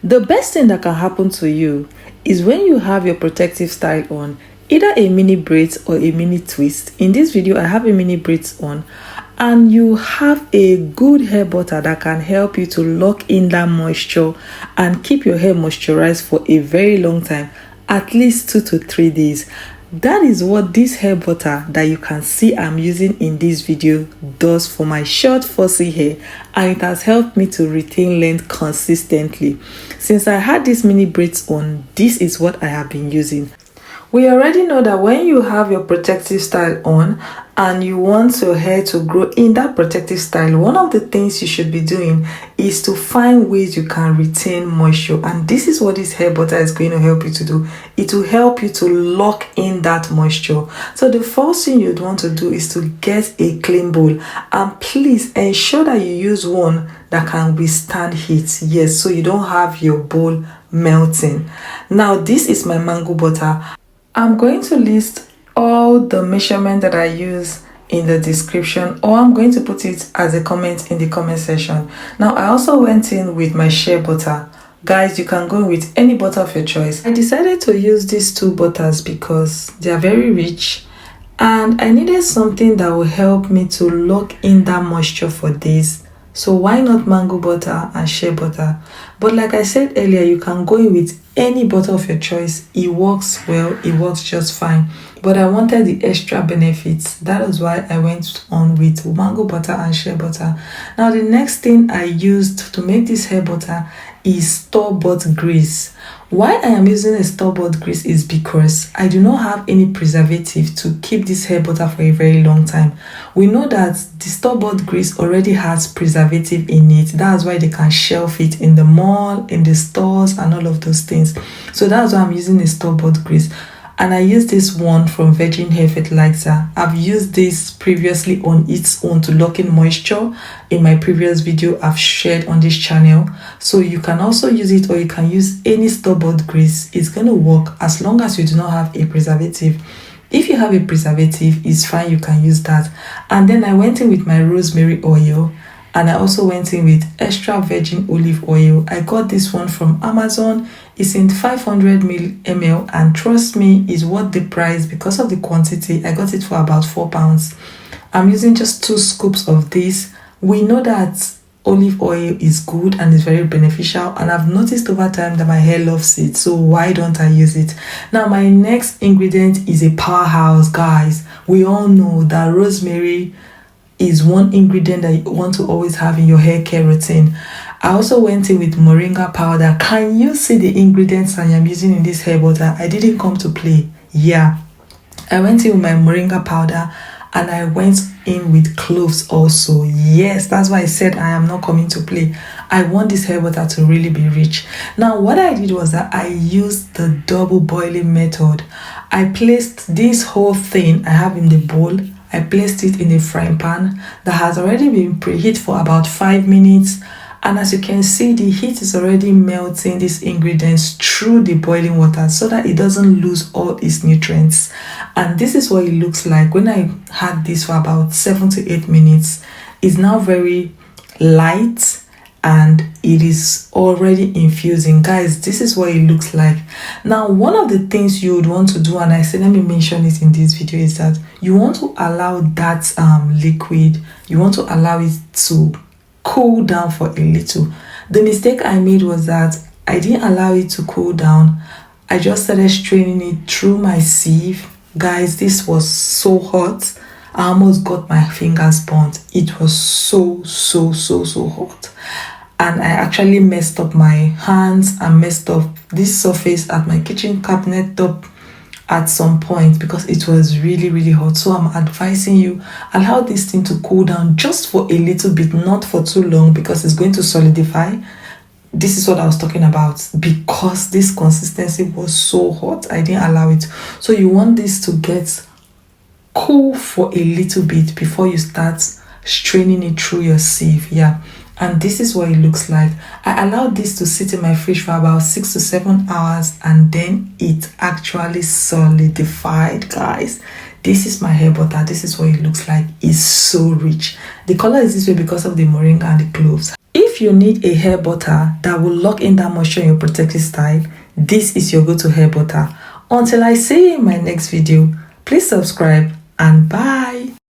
The best thing that can happen to you is when you have your protective style on, either a mini braids or a mini twist. In this video, I have a mini braids on, and you have a good hair butter that can help you to lock in that moisture and keep your hair moisturized for a very long time, at least 2 to 3 days. That is what this hair butter that you can see I'm using in this video does for my short fussy hair, and it has helped me to retain length consistently. Since I had these mini braids on, this is what I have been using. We already know that when you have your protective style on and you want your hair to grow in that protective style, one of the things you should be doing is to find ways you can retain moisture. And this is what this hair butter is going to help you to do. It will help you to lock in that moisture. So the first thing you'd want to do is to get a clean bowl, and please ensure that you use one that can withstand heat. Yes, so you don't have your bowl melting. Now, this is my mango butter. I'm going to list all the measurement that I use in the description, or I'm going to put it as a comment in the comment section. Now, I also went in with my shea butter. Guys, you can go with any butter of your choice. I decided to use these 2 butters because they are very rich, and I needed something that will help me to lock in that moisture for days. So why not mango butter and shea butter? But like I said earlier, you can go in with any butter of your choice. It works well, it works just fine. But I wanted the extra benefits. That is why I went on with mango butter and shea butter. Now, the next thing I used to make this hair butter is store-bought grease. Why I am using a store-bought grease is because I do not have any preservative to keep this hair butter for a very long time. We know that the store-bought grease already has preservative in it. That's why they can shelf it in the mall, in the stores, and all of those things. So that's why I'm using a store-bought grease. And I use this one from Virgin Hair Fertilizer. I've used this previously on its own to lock in moisture in my previous video I've shared on this channel. So you can also use it, or you can use any store-bought grease. It's going to work as long as you do not have a preservative. If you have a preservative, it's fine, you can use that. And then I went in with my rosemary oil, and I also went in with extra virgin olive oil. I got this one from Amazon. It's in 500 ml, and trust me, it's worth the price because of the quantity. I got it for about £4. I'm using just 2 scoops of this. We know that olive oil is good and is very beneficial, and I've noticed over time that my hair loves it, so why don't I use it? Now, my next ingredient is a powerhouse, guys. We all know that rosemary is one ingredient that you want to always have in your hair care routine. I also went in with Moringa powder. Can you see the ingredients I am using in this hair butter? I didn't come to play. Yeah, I went in with my Moringa powder, and I went in with cloves also. Yes, that's why I said I am not coming to play. I want this hair butter to really be rich. Now, what I did was that I used the double boiling method. I placed this whole thing I have in the bowl. I placed it in a frying pan that has already been preheated for about 5 minutes. And as you can see, the heat is already melting these ingredients through the boiling water so that it doesn't lose all its nutrients. And this is what it looks like when I had this for about 7 to 8 minutes. It's now very light and it is already infusing. Guys, this is what it looks like. Now, one of the things you would want to do, and I said let me mention it in this video, is that you want to allow that liquid, you want to allow it to cool down for a little. The mistake I made was that I didn't allow it to cool down. I just started straining it through my sieve. Guys, this was so hot. I almost got my fingers burnt. It was so hot. And I actually messed up my hands and messed up this surface at my kitchen cabinet top at some point because it was really hot. So I'm advising you, allow this thing to cool down just for a little bit, not for too long, because it's going to solidify. This is what I was talking about. Because this consistency was so hot, I didn't allow it. So you want this to get cool for a little bit before you start straining it through your sieve. Yeah, and this is what it looks like. I allowed this to sit in my fridge for about 6 to 7 hours, and then it actually solidified. Guys, this is my hair butter. This is what it looks like. It's so rich. The color is this way because of the moringa and the cloves. If you need a hair butter that will lock in that moisture in your protective style, this is your go-to hair butter. Until I see you in my next video, please subscribe and bye.